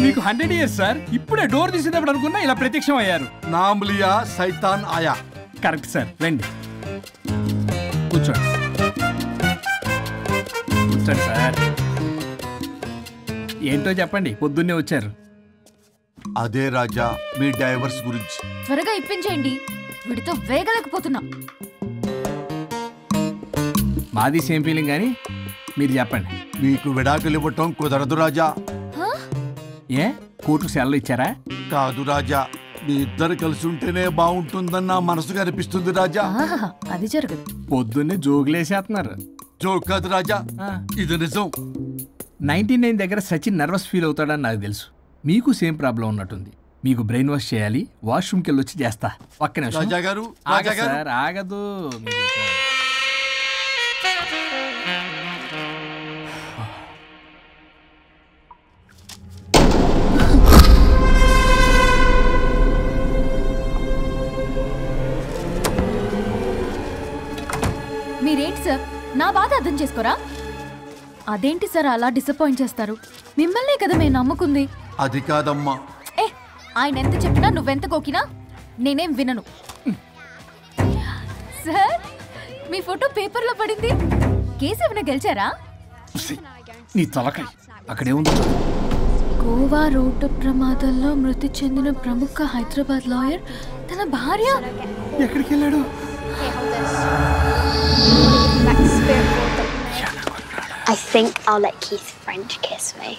మీకు 100 years sir. ఇప్పుడే door తీసేటప్పుడు అనుకున్నా ఇలా ప్రత్యక్షం అయ్యారు. నామ్ లియా సైతాన్ ఆయా. Correct sir. రండి కూర్చోండి. కూర్చోండి సార్. ఏంటో చెప్పండి, పొద్దున్నే వచ్చారు. అదే రాజా మీ డైవర్స్ గురించి. త్వరగా ఇప్పించేయండి, వీడితో వేగలేకపోతున్నా. మాది సేమ్ ఫీలింగ్ కానీ మీరు చెప్పండి. మీకు విడాకులు ఇవ్వటం కుదరదు రాజా. ఏ కోర్టుకు సెలవు ఇచ్చారా? కాదు రాజా, మీ ఇద్దరు కలిసి ఉంటేనే బాగుంటుందన్న మనసుకు అనిపిస్తుంది రాజా. అది జరగదు. పొద్దున్నే జోగులేసేస్తున్నారు. జోక్ కాదు రాజా, ఇది నిజం. 99 దగ్గర సచిన్ నర్వస్ ఫీల్ అవుతాడని నాకు తెలుసు. మీకు సేమ్ ప్రాబ్లం ఉన్నట్టుంది. మీకు బ్రెయిన్ వాష్ చేయాలి. వాష్రూమ్కి వెళ్ళి వచ్చి చేస్తా. పక్కనే రాజా గారు సార్ ఆగదు. మీరేంటి సార్ నా బాధ అర్థం చేసుకోరా? అదేంటి సార్ అలా డిసప్పాయింట్ చేస్తారు? మిమ్మల్నే కదా మేము నమ్ముకుంది. అది కాదమ్మా. ఆయన ఎంత చెప్పినా నువ్వెంత కోకినా నేనేం వినను. సార్ మీ ఫోటో పేపర్లో పడింది. కేసు ఏమైనా గెలిచారా? నీ తలకాయ అక్కడే ఉంది. గోవా రోడ్డు ప్రమాదంలో మృతి చెందిన ప్రముఖ హైదరాబాద్ లాయర్ తన భార్య ఎక్కడికి వెళ్ళాడు? I think I'll let Keith French kiss me.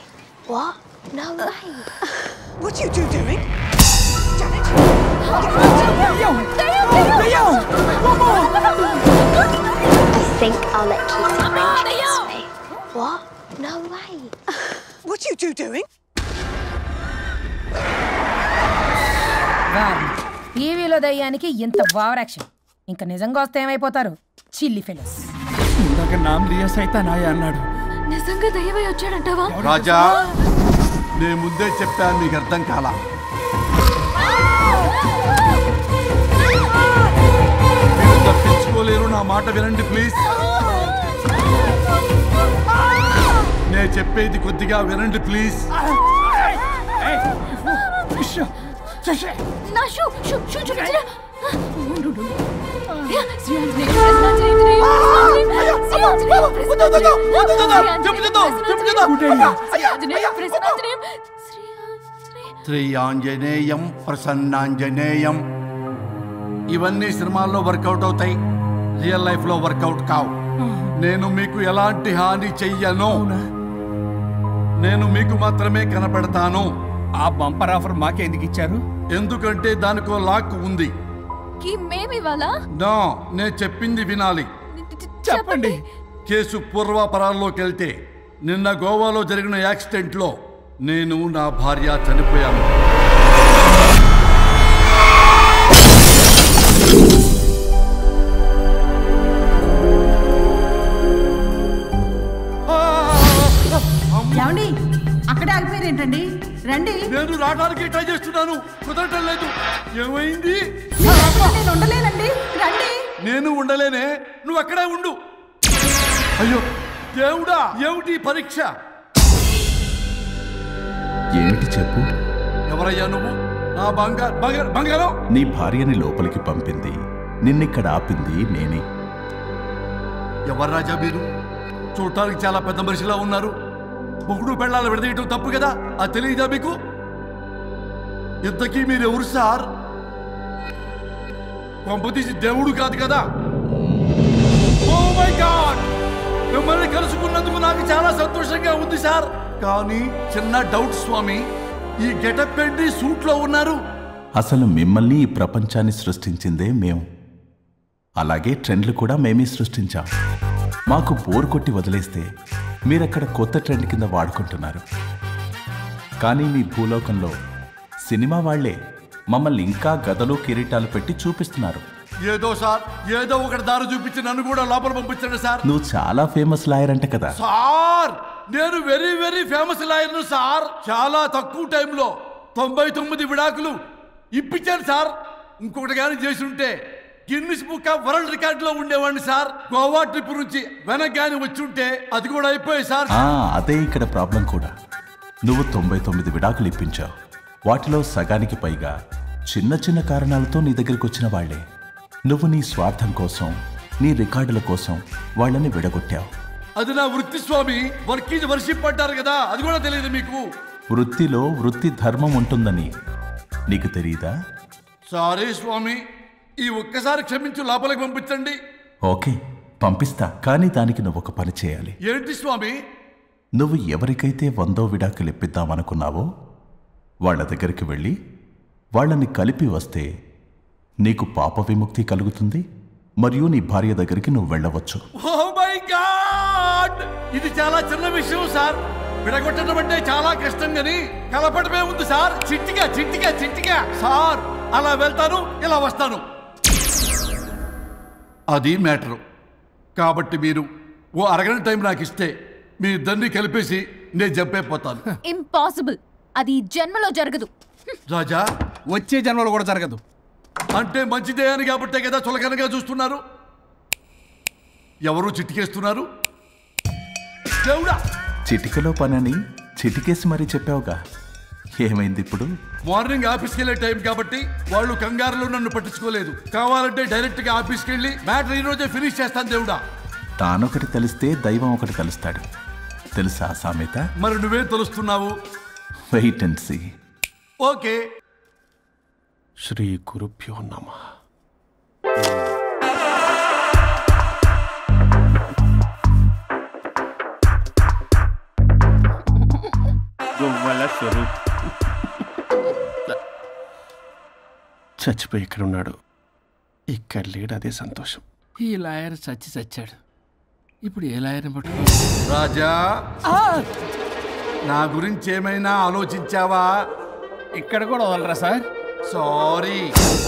What? No way. What are you doing? Janet! I think I'll let Keith French kiss me. What? No way. What are you doing? టీవీలో దయ్యానికి ఇంత over action. ఇంకా నిజంగా వస్తే ఏమైపోతారు? చిల్లి fellows. ఇందాక నామ్ లియా సైతాన్ ఆయా అన్నాడు. నిజంగా దయ్యమై వచ్చాడంటావా? రాజా నేను ముందే చెప్పాను, మీకు అర్థం కాలా. మీరు తప్పించుకోలేరు, నా మాట వినండి ప్లీజ్. నేను చెప్పేది కొద్దిగా వినండి ప్లీజ్. నా షూ చూపించరా? శ్రీ ఆంజనేయం ప్రసన్నాంజనేయం. ఇవన్నీ సినిమాల్లో వర్కౌట్ అవుతాయి, రియల్ లైఫ్ లో వర్కౌట్ కావు. నేను మీకు ఎలాంటి హాని చెయ్యను. నేను మీకు మాత్రమే కనపడతాను. ఆ బంపర్ ఆఫర్ మాకే ఎందుకు ఇచ్చారు? ఎందుకంటే దానికో లాక్ ఉంది. నో, నేను చెప్పింది వినాలి. చెప్పండి. కేసు పూర్వాపరాల్లోకి వెళ్తే నిన్న గోవాలో జరిగిన యాక్సిడెంట్ లో నేను నా భార్య చనిపోయాను. అక్కడే ఆగిపోయారేంటండి? రండి. నేను రావడానికి ట్రై చేస్తున్నాను, కుదరటం లేదు. ఏమైంది? నేను ఉండలేనండి, రండి. నేను ఉండలేనే, నువ్వు అక్కడే ఉండు. అయ్యో దేవుడా, ఏమిటి పరీక్ష? ఏమిటి చెప్పు. ఎవరయ్యా నువ్వు? నా బంగారం. నీ భార్యని లోపలికి పంపింది, నిన్నిక్కడ ఆపింది నేనే. ఎవరు రాజా మీరు? చూడటానికి చాలా పెద్ద మనిషిలా ఉన్నారు. మొగుడు పెళ్ళాలు విడదీయటం తప్పు కదా, అది తెలియదా మీకు? ఇంతకీ మీరు ఎవరు సార్? పంపతీసి దేవుడు కాదు కదా? ఓ మై గాడ్, మిమ్మల్ని కలుసుకున్నందుకు నాకు చాలా సంతోషంగా ఉంది సార్. కానీ చిన్న డౌట్ స్వామి, ఈ గెటప్ ఏంటి సూట్ లో ఉన్నారు? అసలు మిమ్మల్ని ఈ ప్రపంచాన్ని సృష్టించిందే మేము. అలాగే ట్రెండ్లు కూడా మేమే సృష్టించాం. మాకు బోర్ కొట్టి వదిలేస్తే మీరక్కడ కొత్త ట్రెండ్ కింద వాడుకుంటున్నారు. కానీ మీ భూలోకంలో సినిమా వాళ్లే మమ్మల్ని ఇంకా గదలో కిరీటాలు పెట్టి చూపిస్తున్నారు. ఏదో సార్, ఏదో ఒకటి దారి చూపించి నన్ను కూడా లోపల పంపించండి సార్. నువ్వు చాలా ఫేమస్ లాయర్ అంట కదా సార్? నేను వెరీ వెరీ ఫేమస్ లాయర్ను సార్. చాలా తక్కువ టైంలో 99 విడాకులు ఇప్పించాను సార్. ఇంకొకటి కానీ చేసి ఉంటే Guinness book of world record లో ఉండేవాడిని సార్. గోవా ట్రిప్ నుంచి వెనక్ గాని వచ్చి ఉంటే అది కూడా అయిపోయాయి సార్. అదే ఇక్కడ ప్రాబ్లం కూడా. నువ్వు 99 విడాకులు ఇప్పించావు. వాటిలో సగానికి పైగా చిన్న చిన్న కారణాలతో నీ దగ్గరికి వచ్చిన వాళ్లే. నువ్వు నీ స్వార్థం కోసం, నీ రికార్డుల కోసం వాళ్ళని విడగొట్టావు. అది నా వృత్తి స్వామి. వర్క్ ఈజ్ వర్షిప్ అంటారు కదా, అది కూడా తెలియదు మీకు. వృత్తిలో వృత్తి ధర్మం ఉంటుందని నీకు తెలియదా? సారీ స్వామి, ఈ ఒక్కసారి క్షమించు, లోపలికి పంపించండి. ఓకే, పంపిస్తా. కానీ దానికి నువ్వు ఒక పని చేయాలి. ఏంటి స్వామి? నువ్వు ఎవరికైతే 100వ విడాకులు ఇప్పిద్దామనుకున్నావో వాళ్ళ దగ్గరికి వెళ్ళి వాళ్ళని కలిపి వస్తే నీకు పాప విముక్తి కలుగుతుంది, మరియు నీ భార్య దగ్గరికి నువ్వు వెళ్ళవచ్చు. ఓ మై గాడ్, ఇది చాలా చిన్న విషయం సార్. విడగొట్టడం అంటే చాలా కష్టం గని కలపడమే ఉంది సార్. చిట్టిగా చిట్టిగా చిట్టిగా సార్. అలా వెళ్తాను, ఇలా వస్తాను, అది మ్యాటరు. కాబట్టి మీరు ఓ అరగంట టైం నాకు ఇస్తే మీ ఇద్దరిని కలిపేసి నేను జంపైపోతాను. ఇంపాసిబుల్, అది ఈ జన్మలో జరగదు. రాజా, వచ్చే జన్మలో కూడా జరగదు. అంటే మంచిదే అని కాబట్టే కదా చులకనగా చూస్తున్నారు. ఎవరు చిట్టికేస్తున్నారు? దేవుడా, చిటికలో పనని చిటికేసి మరీ చెప్పావుగా, ఏమైంది ఇప్పుడు? మార్నింగ్ ఆఫీస్కి వెళ్ళే టైం కాబట్టి వాళ్ళు కంగారులో నన్ను పట్టించుకోలేదు. కావాలంటే డైరెక్ట్ గా ఆఫీస్కి వెళ్ళి మ్యాటర్ ఈ రోజే ఫినిష్ చేస్తాను. దేవుడా, తానొకటి తెలిస్తే దైవం ఒకటి కలుస్తాడు, తెలుసా సామెత? మరి నువ్వేం తెలుస్తున్నావు? Wait and see. ఓకే. శ్రీ గురుభ్యో నమః. స్వరూప్ చచ్చిపోయి ఇక్కడ ఉన్నాడు, ఇక్కడ లేడు, అదే సంతోషం. ఈ లాయర్ చచ్చాడు. ఇప్పుడు ఏ లాయర్ని పట్టుకో? రాజా, నా గురించి ఏమైనా ఆలోచించావా? ఇక్కడ కూడా వదలరా సార్? సారీ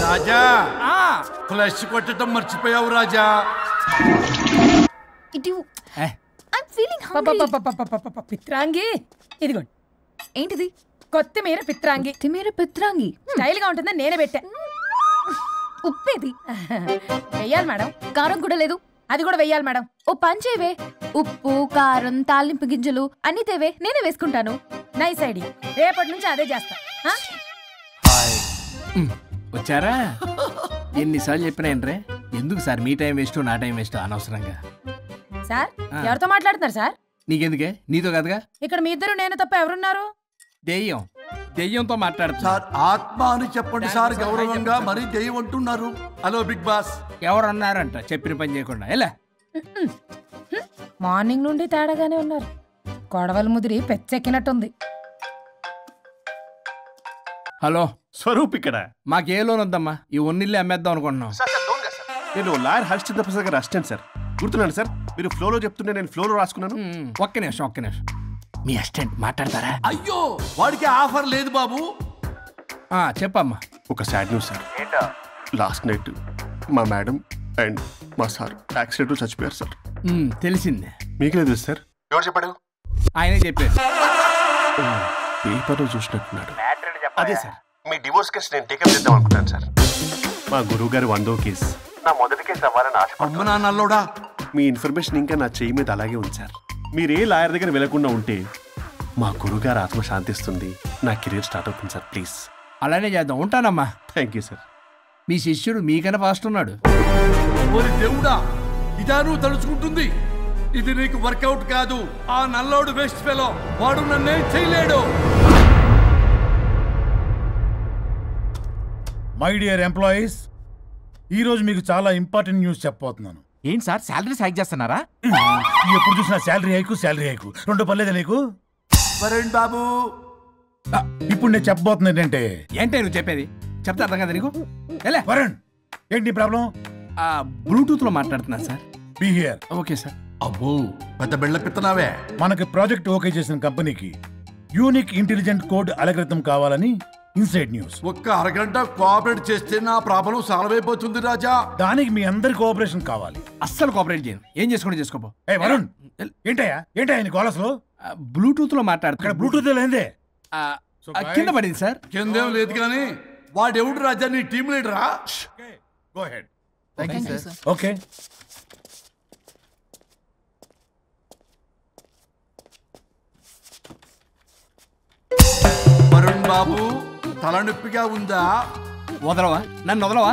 రాజా, ఫ్లష్ కొట్టడం మర్చిపోయావు రాజా. ఇటు ఏ, ఐమ్ ఫీలింగ్ హంగ్రీ. పిత్రాంగి, ఇదిగోండి. ఏంటిది? కొత్తిమీర పిత్రాంగి. కొత్తిమీర పిత్రాంగి స్టైల్ గా ఉంటుందని నేనే పెట్టా. ఉప్పేది? వెయ్యాలి మేడం. కారం కూడా లేదు. అది కూడా వెయ్యాలి మేడం. ఓ పంచేవే, ఉప్పు కారం తాలింపు గింజలు అన్ని తేవే, నేనే వేసుకుంటాను. నైస్ ఐడియా, రేపటి నుంచి అదే చేస్తా. వచ్చారా? ఎన్నిసార్లు చెప్పినా ఏంట్రే? ఎందుకు సార్ మీ టైం వేస్ట్ నా టైం వేస్ట్ అనవసరంగా? సార్, ఎవరితో మాట్లాడుతున్నారు సార్? నీకెందుకే? నీతో కదగా. ఇక్కడ మీ ఇద్దరు నేను తప్ప ఎవరున్నారు? దెయ్యంతో మాట్లాడుతున్నా. సార్, ఆత్మ అని చెప్పండి సార్, గౌరవంగా. మరీ దెయ్యం అంటున్నారు. Hello big boss. ఎవరు అన్నారంట చెప్పిన పని చేయకుండా? ఎలా మార్నింగ్ నుండి తేడాగానే ఉన్నారు. కొడవల ముదిరి పెచ్చెక్కినట్టుంది. హలో స్వరూప్ ఇక్కడ. మాకే లోన్ వద్దమ్మా, ఈ ఒన్నిల్లు అమ్మేద్దాం అనుకుంటున్నాం. నేను లాయర్ హరిశ్చంద్ర ప్రసాద్ గారు అసిస్టెంట్ సార్. గుర్తున్నాను సార్, మీరు ఫ్లోలో చెప్తుంటే నేను ఫ్లోలో రాసుకున్నాను. ఒక్క నిమిషం. మీ అసిస్టెంట్ మాట్లాడతారా? అయ్యో, వాడికి ఆఫర్ లేదు బాబు. చెప్పమ్మా. ఒక sad news sir. Last night మా మేడం అండ్ మా సార్ యాక్సిడెంట్ చచ్చిపోయారు సార్. తెలిసిందే. మీకే తెలుసు సార్. ఎవరు చెప్పాడు? ఆయనే చెప్పారు. పేపర్లో చూసినట్టున్నాడు. అదే సార్, మీ డివోర్స్ కేసు నేను టేకప్ చేద్దాం అనుకుంటాను సార్. మా గురువు గారు 100వ కేసు నా మొదటి కేసు అవ్వాలని ఆశ. అమ్మ నా నల్లోడా, మీ ఇన్ఫర్మేషన్ ఇంకా నా చెయ్యి మీద అలాగే ఉంది సార్. మీరు ఏ లాయర్ దగ్గర వెళ్లకుండా ఉంటే మా గురువుగారు ఆత్మ శాంతిస్తుంది, నా కెరీర్ స్టార్ట్ అవుతుంది సార్. ప్లీజ్ అలానే చేద్దాం. ఉంటానమ్మా. Thank you sir. మీ శిష్యుడు మీకన్నా ఫాస్ట్ ఉన్నాడు. ఓరి దేవుడా, ఇదా నువ్వు తలుచుకుంటుంది? ఇది నీకు వర్కౌట్ కాదు. ఆ నల్లోడు వేస్ట్ ఫెలో, వాడు నన్నేం చేయలేడు. మై డియర్ ఎంప్లాయీస్, ఈరోజు మీకు చాలా ఇంపార్టెంట్ న్యూస్ చెప్పబోతున్నాను. ఏంటి సార్, శాలరీస్ హైక్ చేస్తున్నారా? ఎప్పుడు చూసినా శాలరీ హైకు రెండు పర్లేదా నీకు? వరుణ్ బాబు, ఇప్పుడు నేను చెప్పబోతున్నా ఏంటే నువ్వు చెప్పేది? చెప్తా అర్థం కదా నీకు? వరుణ్, ఏంటి నీ ప్రాబ్లం? బ్లూటూత్ లో మాట్లాడుతున్నా sir. Be here. Okay sir. అబ్బో, పెద్ద బిళ్ళ పిత్తనావే. మనకి ప్రాజెక్ట్ ఓకే చేసిన కంపెనీకి యూనిక్ ఇంటెలిజెంట్ కోడ్ అలకృతం కావాలని ఇన్సైడ్ న్యూస్. ఒక్క అరగంట కోఆపరేట్ చేస్తే నా ప్రాబ్లం సాల్వ్ అయిపోతుంది రాజా. దానికి మీ అందరి కోఆపరేషన్ కావాలి. అస్సలు కోఆపరేట్ చేయను. ఏం చేసుకోండి చేసుకోపో. వరుణ్, ఏంటయ్యా నీ కాలస్ లో? బ్లూటూత్ లో మాట్లాడుతున్నా. ఇక్కడ బ్లూటూత్ లేదే. కింద పడింది సార్. కిందేం లేదు కానీ వాడెవడు రాజా? నీ టీం లీడరా? Go ahead. ఓకే. బాబు తలనొప్పిగా ఉందా? వదలవా, నన్ను వదలవా.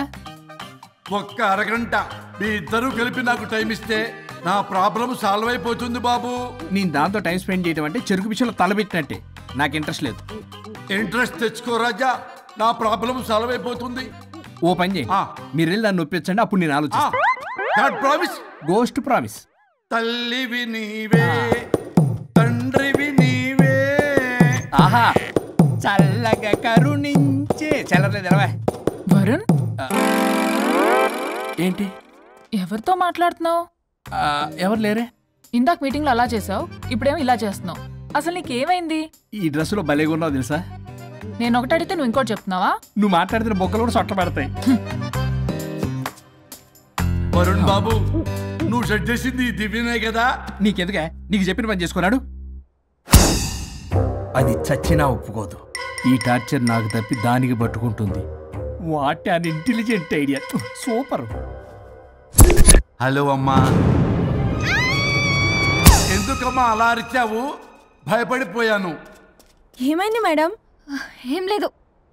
ఒక్క అరగంట మీ ఇద్దరూ కలిపి నాకు టైం ఇస్తే నా ప్రాబ్లం సాల్వ్ అయిపోతుంది బాబు. నేను దాంతో టైం స్పెండ్ చేయడం అంటే చెరుకు విషయంలో తలబెట్టినట్టే. నాకు ఇంట్రెస్ట్ లేదు. ఇంట్రెస్ట్ తెచ్చుకో రాజా, నా ప్రాబ్లం సాల్వ్ అయిపోతుంది. ఓ పని చేయి, మీరు వెళ్ళి దాన్ని నొప్పించండి, అప్పుడు నేను ఆలోచిస్తాను. Promise, ghost promise. తల్లివి నీవే, తండ్రివి నీవే. ఆహా, చల్లగా కరుణించే. చల్లలేదు ఎలవా. వరుణ్, ఏంటి ఎవరితో మాట్లాడుతున్నావు? ఎవరు లేరే. ఇందాక మీటింగ్ లో అలా చేసావు, ఇప్పుడేమో ఇలా చేస్తున్నావు. అసలు నీకేమైంది? ఈ డ్రెస్ లో భలేగా ఉన్నావు తెలుసా. నేను ఒకటి అడిగితే నువ్వు ఇంకోటి చెప్తున్నావా? నువ్వు మాట్లాడితే బొక్కలు కూడా సొట్ట పడతాయి. వరుణ్ బాబు, నువ్వు సెట్ చేసింది దివ్యనే కదా. నీకెందుకే, నీకు చెప్పిన పని చేసుకున్నాడు. అది చచ్చినా ఒప్పుకోదు. ఈ టార్చర్ నాకు తప్పి దానికి పట్టుకుంటుంది. What an intelligent idea. Super. Hello అమ్మా. ఎందుకమ్మా అలా అరిచావు? భయపడిపోయాను. ఏమైంది మేడం? ఏం లేదు.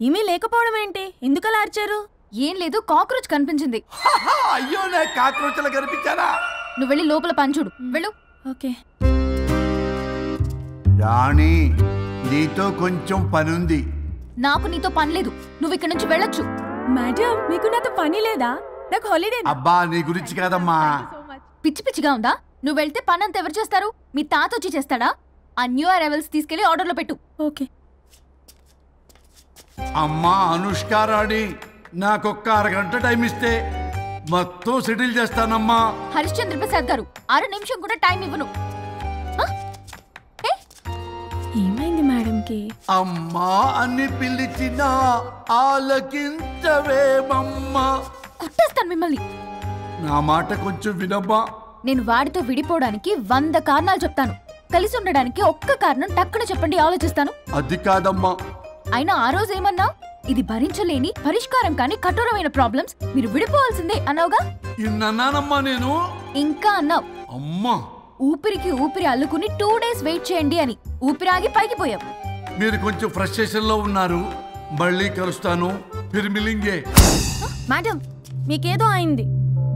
ఏమీ లేకపోవడం ఏంటి? ఎందుకు అలా అరిచారు? ఏం లేదు, కాక్రోచ్ కనిపించింది. అయ్యో, నాకు కాక్రోచ్లు కనిపించారా? నువ్వు వెళ్ళి లోపల పని చూడు, వెళ్ళు. ఓకే. రాణి, నీతో కొంచెం పనుంది. నాకు నీతో పని లేదు, నువ్వు ఇక్కడ నుంచి వెళ్ళొచ్చు. మేడం, మీకు నాతో పని లేదా? నాకు హాలిడే. అబ్బా, నీ గురించి కాదమ్మా. పిచ్చి పిచ్చిగా ఉందా? నువ్వు వెళ్తే పని అంతా ఎవరు చేస్తారు? మీ తాత వచ్చి చేస్తాడా? ఆ న్యూ అరైవల్స్ తీసుకెళ్లి ఆర్డర్లో పెట్టు. ఓకే. అమ్మా అనుష్క రాణి, నాకొక్క అరగంట టైం ఇస్తే మొత్తం సెటిల్ చేస్తానమ్మా. హరిశ్చంద్ర ప్రసాద్ గారు, 6 నిమిషం కూడా టైం ఇవ్వను. ఏమైంది మేడంకి? అమ్మా అని పిలిచినా ఆలకించవేమమ్మా. కుట్టేస్తాను మిమ్మల్ని. నా మాట కొంచెం వినమ్మా. నేను వాడితో విడిపోవడానికి 100 కారణాలు చెప్తాను. కలిసి ఉండడానికి ఒక్క కారణం టక్కున చెప్పండి, ఆలోచిస్తాను. అది కాదమ్మా. అయినా ఆ రోజు ఏమన్నా? ఇది భరించలేని, పరిష్కారం కాని కఠోరమైన ప్రాబ్లమ్స్, మీరు విడిపోవాల్సిందే అన్నావుగా. ఇన్నానమ్మా నేను. ఇంకా అన్నావు. అమ్మా, ఊపిరికి ఊపిరి అల్లుకుని 2 days వెయిట్ చేయండి అని. ఊపిరాగి పైకి పోయావు. మీరు కొంచెం ఫ్రస్ట్రేషన్ లో ఉన్నారు. మళ్ళీ కలుస్తాను. ఫిర్మిలింగే. మేడం, మీకేదో అయింది.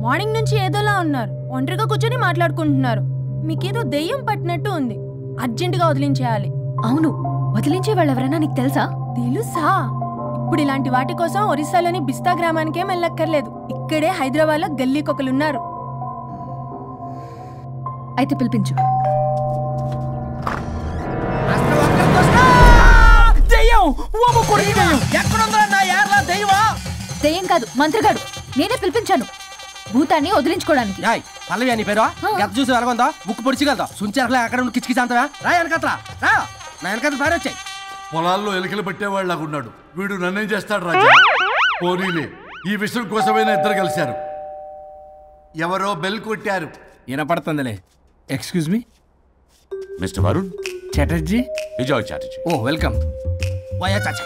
మార్నింగ్ నుంచి ఏదోలా ఉన్నారు. ఒంటరిగా కూర్చొని మాట్లాడుకుంటున్నారు. మీకేదో దెయ్యం పట్టినట్టు ఉంది. అర్జెంటుగా వదిలించేయాలి. అవును, వదిలించే వాళ్ళు ఎవరైనా నీకు తెలుసా? తెలుసా? ఇప్పుడు ఇలాంటి వాటి కోసం ఒరిస్సాలోని బిస్తా గ్రామానికేం వెళ్ళక్కర్లేదు. ఇక్కడే హైదరాబాద్ లో గల్లీకొకలున్నారు. అయితే పిలిపించు. దెయ్యం కాదు, మంత్రిగాడు. నేనే పిలిపించాను భూతాన్ని వదిలించుకోవడానికి. పల్లవి అని పేరు గత చూసి వెలగొందా ముక్కు పొడిచిగలదా సుంచరలే అక్కడ కిచకిచ అంతవా రా వెనకత్రా రా నా వెనకత్ర భారీ వచ్చాయి. పొలాల్లో ఎలికలు పట్టేవాళ్ళగా ఉన్నాడు వీడు. నన్నేం చేస్తాడు రాజా? పోనీలే, ఈ విషయం కోసమైనా ఇద్దరు కలిశారు. ఎవరో బెల్ కొట్టారు. వినపడుతుందిలే. Excuse me, mister Varun Chatterjee. Vijay Chatterjee. Oh, welcome. వాయా చాచా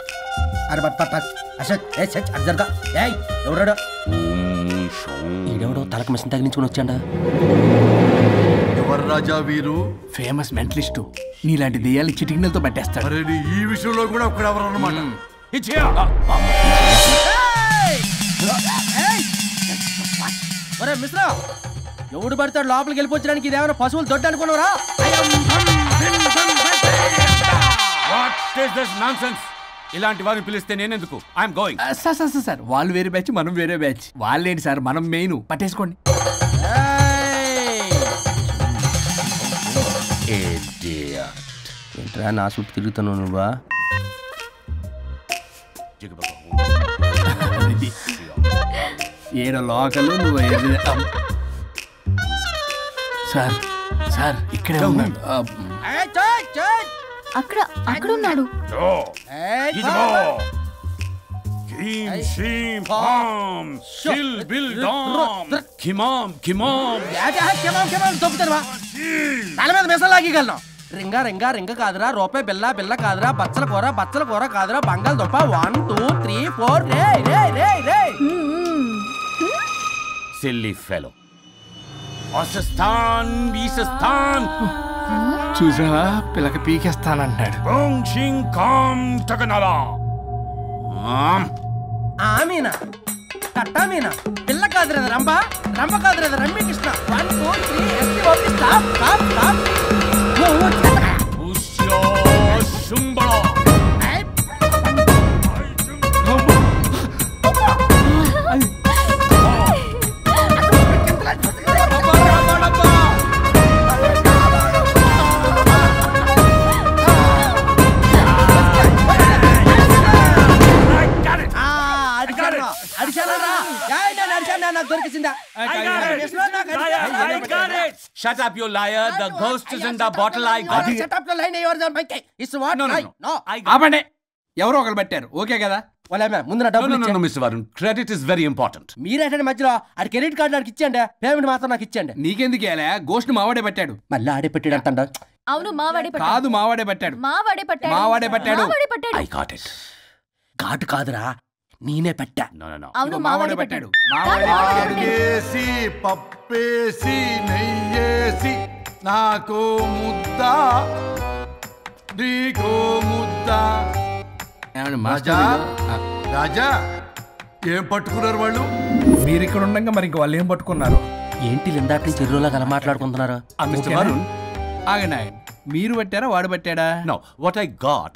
అరే బట్ అసత్ ఏ సచ్ అర్జర్గా ఏయ్ ఎవరాడు? ఈడెవడో తలకు మిషన్ తగిలించుకుని వచ్చాడా? ఎవరు రాజా వీరు? Famous mentalist. నీలాంటి దెయ్యాలు చిటికినలతో పట్టేస్తాడు. అరే, ఈ విషయంలో కూడా ఒకడెవరు అన్నమాట. ఒరే మిశ్రా, ఎవడు పడతాడు లోపలికి వెళ్ళిపోవడానికి? ఇదేమైనా పశువులు దొడ్డు అనుకున్నారా? ఇలాంటి వారిని పిలిస్తే నేనెందుకు? I'm going. సార్ వాళ్ళు వేరే బ్యాచ్, మనం వేరే బ్యాచ్. వాళ్ళేంటి సార్, మనం మెయిన్. పట్టేసుకోండి. ఏంట్రా నా చుట్టూ తిరుగుతున్నావు నువ్వా? ఏడ లోకలు నువ్వు. సార్ సార్ ఇక్కడే ఉన్నాడు. అక్కడ అక్కడ ఉన్నాడు. తల మీద మెసలాగలను. రింగా రింగా రింగ కాదురా, రూపాయి బిల్ల బిల్ల కాదురా, బచ్చల కూర కాదురా, బంగాళదుంప 1 2 3 4 రే రే రే రే. Silly fellow. అసస్థాన్ బీసస్థాన్ చూసావా పిల్లకి పీకేస్తానంటాడు. మీనా కట్టామీనా పిల్ల కాదురా రంభ రంభ కాదురా Ramya Krishna 1 2 3 ST OP stop stop stop Shut up, you liar. The ghost is in the bottle. I got it. Shut up the line. Yours on my case. It's what? No. ఆపండి. ఎవరో ఒకరు పెట్టారు. Okay కదా? ముందు నా డబ్బులు No, Mr. Varun. Credit is very important. మీరేంటంటే మధ్యలో ఆడి క్రెడిట్ కార్డు నాకు ఇచ్చేయండి, పేమెంట్ మాత్రం నాకు ఇచ్చేయండి. నీకెందుకు ఇవ్వాలా? గోస్ట్ మావాడే పెట్టాడు. మళ్ళీ ఆడే పెట్టాడు అంటండ. అవును మావాడే పెట్టాడు. కాదు మావాడే పెట్టాడు. మావాడే పెట్టాడు. మావాడే పెట్టాడు. I got it. ఘాటు కాదురా, నేనే పెట్టా. No. అవును మావాడే పెట్టాడు. ఆగేసి పప్పేసి నెయ్యేసి నాకు ముద్ద నీకో ముద్ద. రాజా రాజా ఏం పట్టుకున్నారు వాళ్ళు? మీరు ఇక్కడ ఉండగా మరి ఇంక వాళ్ళు ఏం పట్టుకున్నారు? ఏంటి ఇందాక నుంచి చెరువులా కల మాట్లాడుకుంటున్నారు? Mr. Varun. ఆగండి. మీరు పెట్టారా వాడు పెట్టాడా? No, what I got.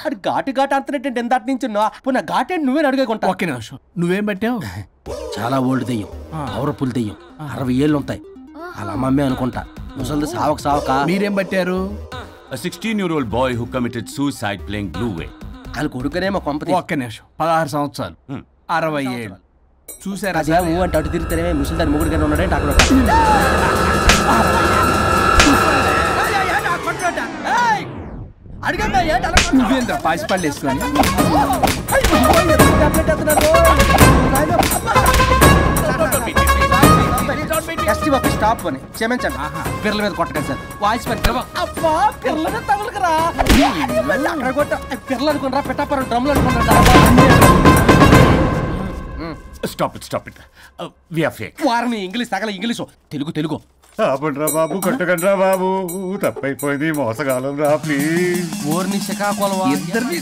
అది ఘాటు అంతనేంటి ఎందాటి నుంచి నా ఘాటే నువ్వే అడుగుకుంటా. ఒక్క నిమిషం. నువ్వేం పెట్టావు? చాలా ఓల్డ్ దెయ్యం, పవర్ఫుల్ దెయ్యం, 60 ఏళ్ళు ఉంటాయి. అలా అమ్మమ్మే అనుకుంటా. ముసలిది సావక మీరేం పట్టారు? A 16-year-old boy who committed suicide playing Blue Whale. వాళ్ళు కొడుకునేమో కొంపతి. ఒక్క నిమిషం. 16 సంవత్సరాలు, 60 ఏళ్ళు. చూసారా? అదే ఊ అంటే అటు తిరిగితేనే ముసలి దాని ముగ్గురు కింద ఉన్నాడే అక్కడ. నువ్వేంద్ర పాసిపళ్ళు వేసుకొని స్టాప్ అని క్షమించండి. పిల్లల మీద కొట్టకండి సార్. వాయిస్ అబ్బా పిల్లల మీద తగులుకురా. అక్కడ కొట్ట పిల్లలు అనుకున్నారా, పెట్టాపరం డ్రమ్లు అనుకున్నారా? Stop it. We are fake. వారిని ఇంగ్లీష్ తగల ఇంగ్లీషు తెలుగు. ఆపండ్రా బాబు, కొట్టకండ్రా బాబు, తప్పైపోయింది, మోసగాలం రా ప్లీజ్. ఊరిని శ్రీకాకుళం ఇద్దరిని